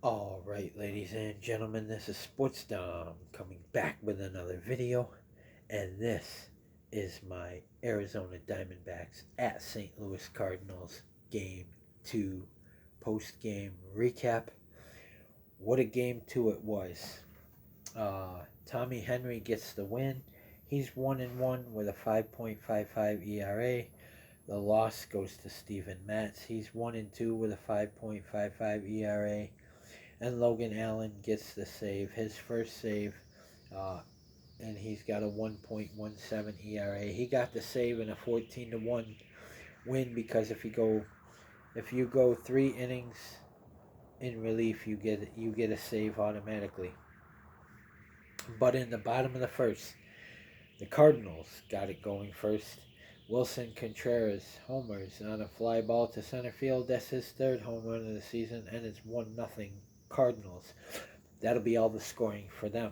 Alright, ladies and gentlemen, this is Sports Dom coming back with another video, and this is my Arizona Diamondbacks at St. Louis Cardinals Game 2 post-game recap. What a Game 2 it was. Tommy Henry gets the win. He's 1-1 with a 5.55 ERA. The loss goes to Steven Matz. He's 1-2 with a 5.55 ERA. And Logan Allen gets the save, his first save, and he's got a 1.17 ERA. He got the save in a 14-1 win because if you go 3 innings in relief, you get a save automatically. But in the bottom of the first, the Cardinals got it going first. Wilson Contreras homers on a fly ball to center field. That's his third home run of the season, and it's 1-0 Cardinals. That'll be all the scoring for them.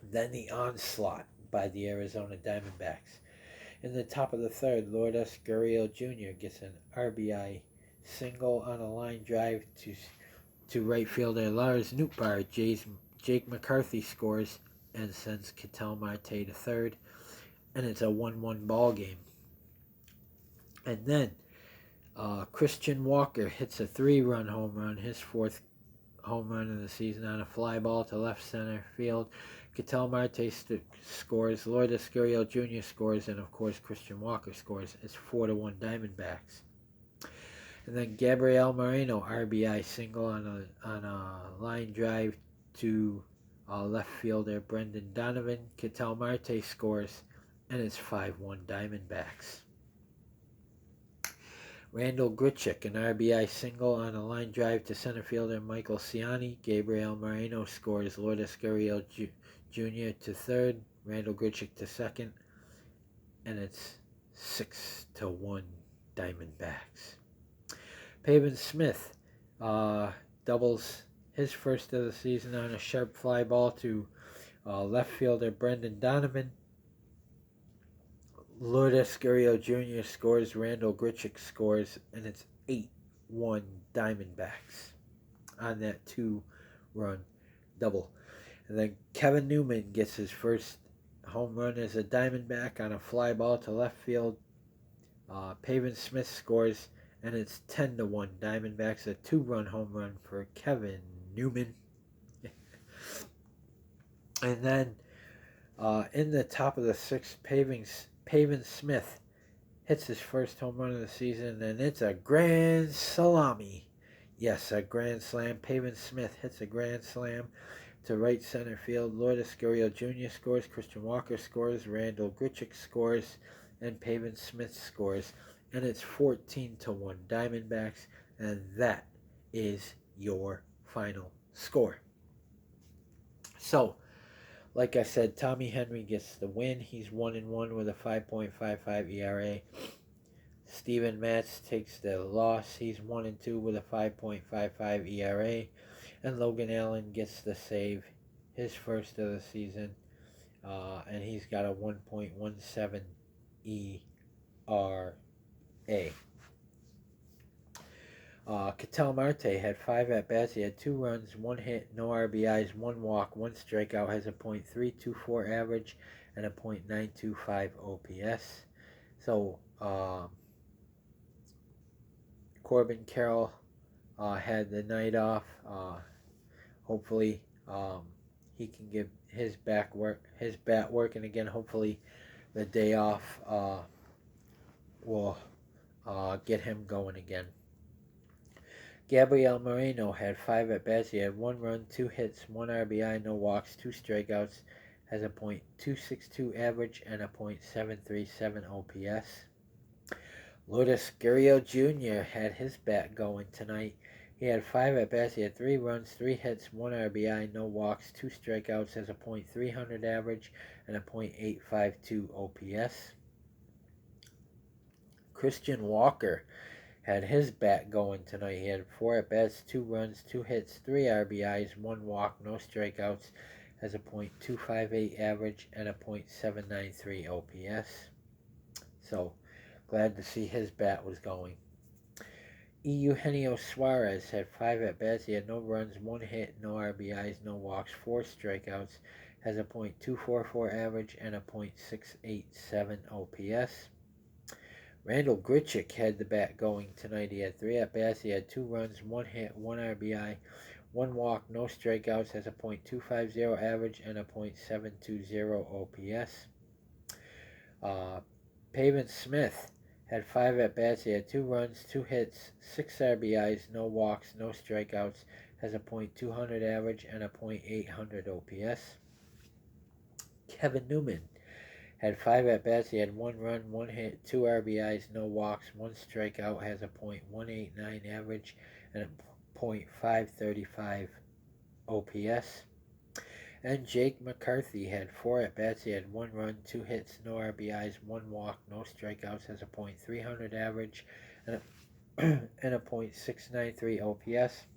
Then the onslaught by the Arizona Diamondbacks. In the top of the third, Lourdes Gurriel Jr. gets an RBI single on a line drive to right fielder Lars Nootbaar. Jake McCarthy scores and sends Ketel Marte to third, and it's a 1-1 ball game. And then Christian Walker hits a 3-run home run, his fourth home run of the season on a fly ball to left center field. Ketel Marte scores, Lourdes Gurriel Jr. scores, and of course Christian Walker scores. It's 4-1 Diamondbacks. And then Gabriel Moreno RBI single on a line drive to left fielder Brendan Donovan. Ketel Marte scores, and it's 5-1 Diamondbacks. Randall Grichuk, an RBI single on a line drive to center fielder Michael Ciani. Gabriel Moreno scores, Lourdes Gurriel Jr. to third, Randall Grichuk to second, and it's 6-1 Diamondbacks. Pavin Smith doubles his first of the season on a sharp fly ball to left fielder Brendan Donovan. Lourdes Gurriel Jr. scores, Randall Grichuk scores, and it's 8-1 Diamondbacks on that 2-run double. And then Kevin Newman gets his first home run as a Diamondback on a fly ball to left field. Pavin Smith scores, and it's 10-1 Diamondbacks, a 2-run home run for Kevin Newman. And then in the top of the sixth, Pavin Smith hits his first home run of the season, and it's a grand salami. Yes, a grand slam. Pavin Smith hits a grand slam to right center field. Lourdes Gurriel Jr. scores, Christian Walker scores, Randall Grichuk scores, and Pavin Smith scores. And it's 14-1 Diamondbacks, and that is your final score. So, like I said, Tommy Henry gets the win. He's 1-1 with a 5.55 ERA. Steven Matz takes the loss. He's 1-2 with a 5.55 ERA. And Logan Allen gets the save, his first of the season. And he's got a 1.17 ERA. Ketel Marte had 5 at-bats. He had 2 runs, 1 hit, no RBIs, 1 walk, 1 strikeout, has a .324 average and a .925 OPS. So, Corbin Carroll had the night off. Hopefully, he can get his bat working again. Hopefully, the day off will get him going again. Gabriel Moreno had 5 at-bats. He had 1 run, 2 hits, 1 RBI, no walks, 2 strikeouts, has a .262 average and a .737 OPS. Lourdes Gurriel Jr. had his bat going tonight. He had 5 at-bats. He had 3 runs, 3 hits, 1 RBI, no walks, 2 strikeouts, has a .300 average and a .852 OPS. Christian Walker had his bat going tonight. He had 4 at-bats, 2 runs, 2 hits, 3 RBIs, 1 walk, no strikeouts, has a .258 average and a .793 OPS. So, glad to see his bat was going. Eugenio Suarez had 5 at bats. He had no runs, 1 hit, no RBIs, no walks, 4 strikeouts. Has a .244 average and a .687 OPS. Randall Grichuk had the bat going tonight. He had 3 at bats. He had 2 runs, 1 hit, 1 RBI, 1 walk, no strikeouts. Has a .250 average and a .720 OPS. Pavin Smith had 5 at bats. He had 2 runs, 2 hits, 6 RBIs, no walks, no strikeouts. Has a .200 average and a .800 OPS. Kevin Newman had 5 at bats. He had 1 run, 1 hit, 2 RBIs, no walks, 1 strikeout. Has a .189 average and a .535 OPS. And Jake McCarthy had 4 at bats. He had 1 run, 2 hits, no RBIs, 1 walk, no strikeouts. Has a .300 average and a .693 OPS.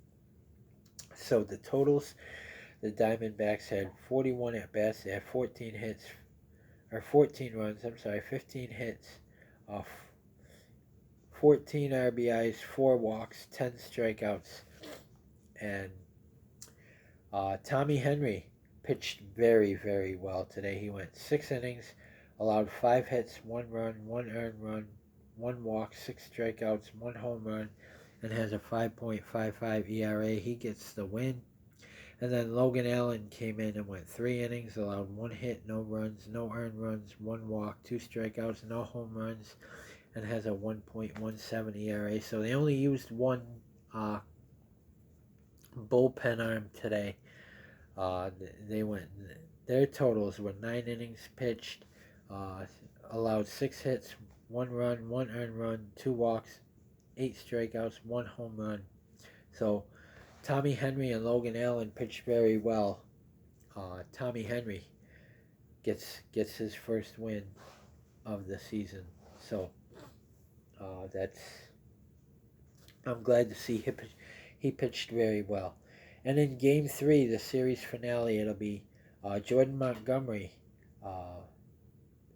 So the totals: the Diamondbacks had 41 at bats. They had 14 hits, or 14 runs. 15 hits, 14 RBIs, 4 walks, 10 strikeouts, and Tommy Henry pitched very, very well today. He went 6 innings, allowed 5 hits, 1 run, 1 earned run, 1 walk, 6 strikeouts, 1 home run, and has a 5.55 ERA. He gets the win. And then Logan Allen came in and went 3 innings, allowed 1 hit, no runs, no earned runs, 1 walk, 2 strikeouts, no home runs, and has a 1.17 ERA. So they only used 1 bullpen arm today. Their totals were 9 innings pitched, allowed 6 hits, 1 run, 1 earned run, 2 walks, 8 strikeouts, 1 home run. So Tommy Henry and Logan Allen pitched very well. Tommy Henry gets his first win of the season. So I'm glad to see he pitched very well. And in Game 3, the series finale, it'll be Jordan Montgomery.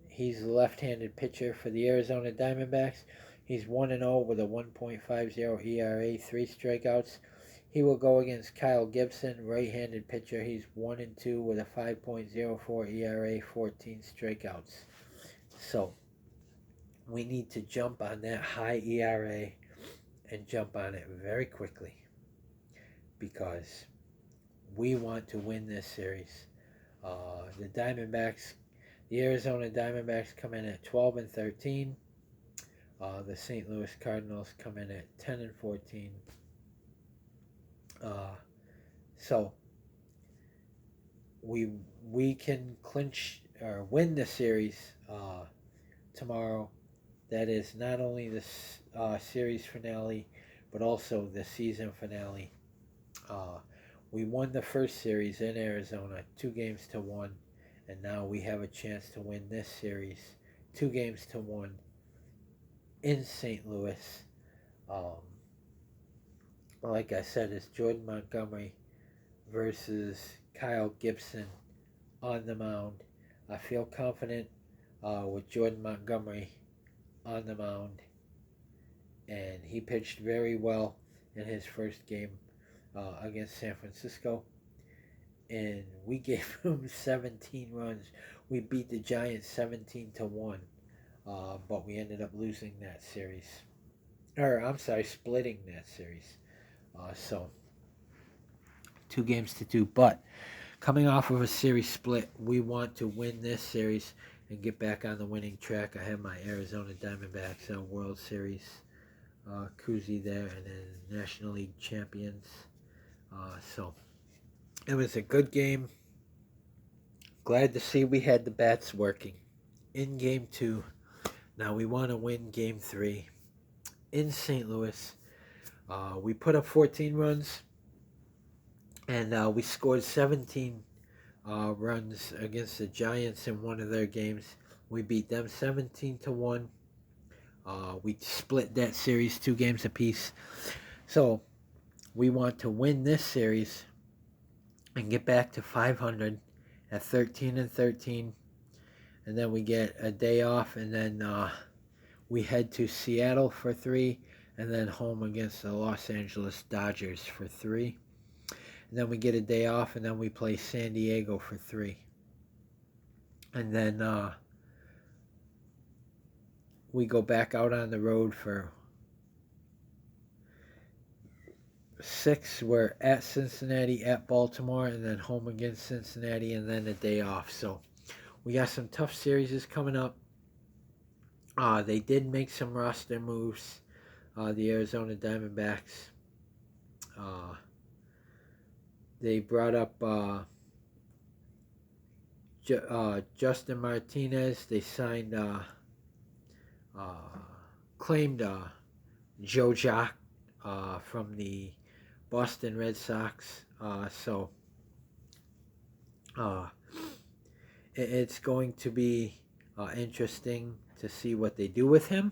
He's the left-handed pitcher for the Arizona Diamondbacks. He's 1-0 with a 1.50 ERA, 3 strikeouts. He will go against Kyle Gibson, right-handed pitcher. He's 1-2 with a 5.04 ERA, 14 strikeouts. So we need to jump on that high ERA and jump on it very quickly, because we want to win this series. The Arizona Diamondbacks come in at 12-13. The St. Louis Cardinals come in at 10-14. So we can clinch or win the series tomorrow. That is not only the series finale, but also the season finale. We won the first series in Arizona 2-1, and now we have a chance to win this series 2-1 in St. Louis. Like I said, it's Jordan Montgomery versus Kyle Gibson on the mound. I feel confident with Jordan Montgomery on the mound, and he pitched very well in his first game against San Francisco, and we gave him 17 runs. We beat the Giants 17-1, but we ended up losing that series. Splitting that series. So 2-2. But coming off of a series split, we want to win this series and get back on the winning track. I have my Arizona Diamondbacks World Series koozie there, and then National League champions. So it was a good game. Glad to see we had the bats working in Game 2. Now we want to win Game 3 in St. Louis. We put up 14 runs, and we scored 17 runs against the Giants in one of their games. We beat them 17-1. We split that series 2 games apiece. So we want to win this series and get back to 500 at 13-13, and then we get a day off, and then we head to Seattle for 3, and then home against the Los Angeles Dodgers for 3. And then we get a day off, and then we play San Diego for 3. And then we go back out on the road for 6. We're at Cincinnati, at Baltimore, and then home against Cincinnati, and then a day off. So we got some tough series coming up. They did make some roster moves. The Arizona Diamondbacks. They brought up Justin Martinez. They signed, claimed Joe Jock from the Boston Red Sox. So it's going to be interesting to see what they do with him.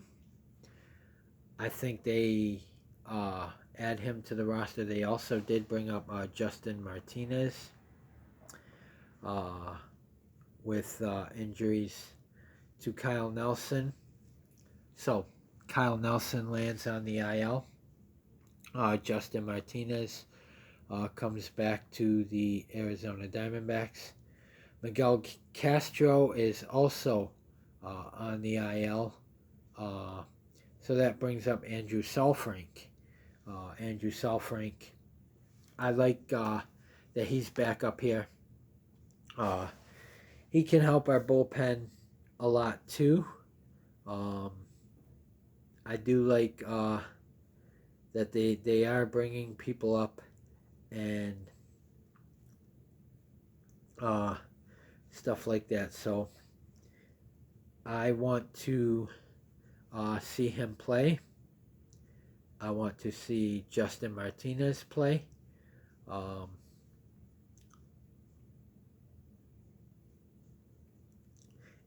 I think they add him to the roster. They also did bring up Justin Martinez with injuries to Kyle Nelson. So Kyle Nelson lands on the IL. Justin Martinez comes back to the Arizona Diamondbacks. Miguel Castro is also on the IL. So that brings up Andrew Saalfrank. Andrew Saalfrank, I like that he's back up here. He can help our bullpen a lot too. I do like that they are bringing people up and stuff like that. So I want to see him play. I want to see Justin Martinez play.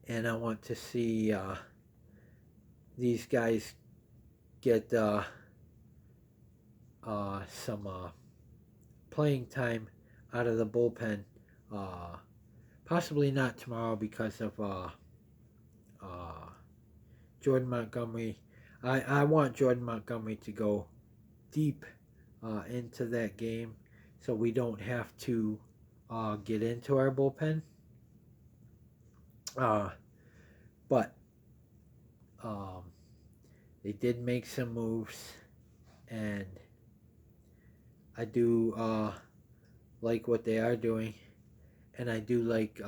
And I want to see these guys get some playing time out of the bullpen. Possibly not tomorrow because of Jordan Montgomery. I want Jordan Montgomery to go deep into that game so we don't have to get into our bullpen. But they did make some moves, and I do like what they are doing, and I do like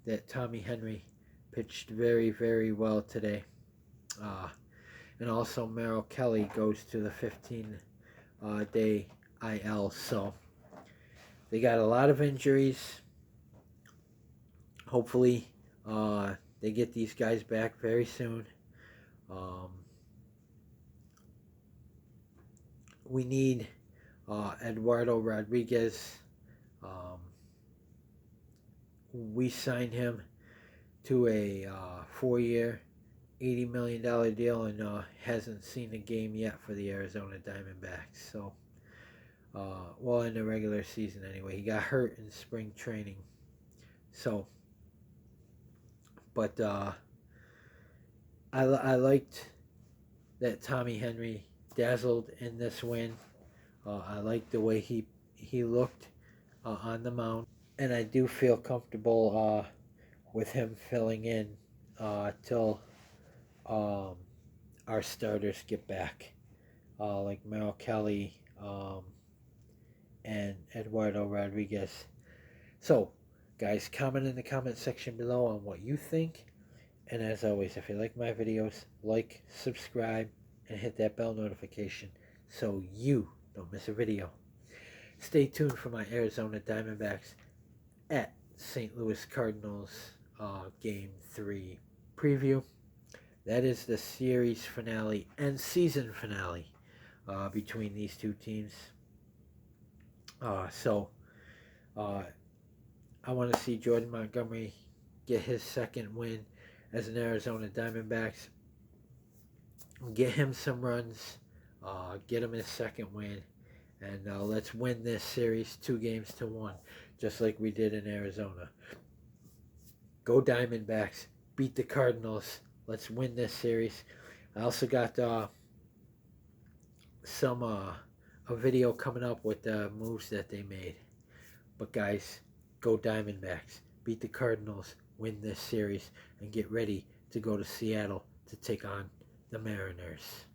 that Tommy Henry pitched very, very well today. And also Merrill Kelly goes to the 15-day IL. So they got a lot of injuries. Hopefully they get these guys back very soon. We need Eduardo Rodriguez. We signed him to a 4-year, $80 million deal, and hasn't seen a game yet for the Arizona Diamondbacks. So, well, in the regular season anyway. He got hurt in spring training. So, but I liked that Tommy Henry dazzled in this win. I liked the way he looked on the mound, and I do feel comfortable with him filling in till our starters get back, like Merrill Kelly and Eduardo Rodriguez. So, guys, comment in the comment section below on what you think. And as always, if you like my videos, like, subscribe, and hit that bell notification so you don't miss a video. Stay tuned for my Arizona Diamondbacks at St. Louis Cardinals Game 3 preview. That is the series finale and season finale between these two teams. So I want to see Jordan Montgomery get his second win as an Arizona Diamondbacks. Get him some runs. Get him his second win. And let's win this series 2-1, just like we did in Arizona. Go Diamondbacks. Beat the Cardinals. Let's win this series. I also got some a video coming up with the moves that they made. But guys, go Diamondbacks. Beat the Cardinals, win this series, and get ready to go to Seattle to take on the Mariners.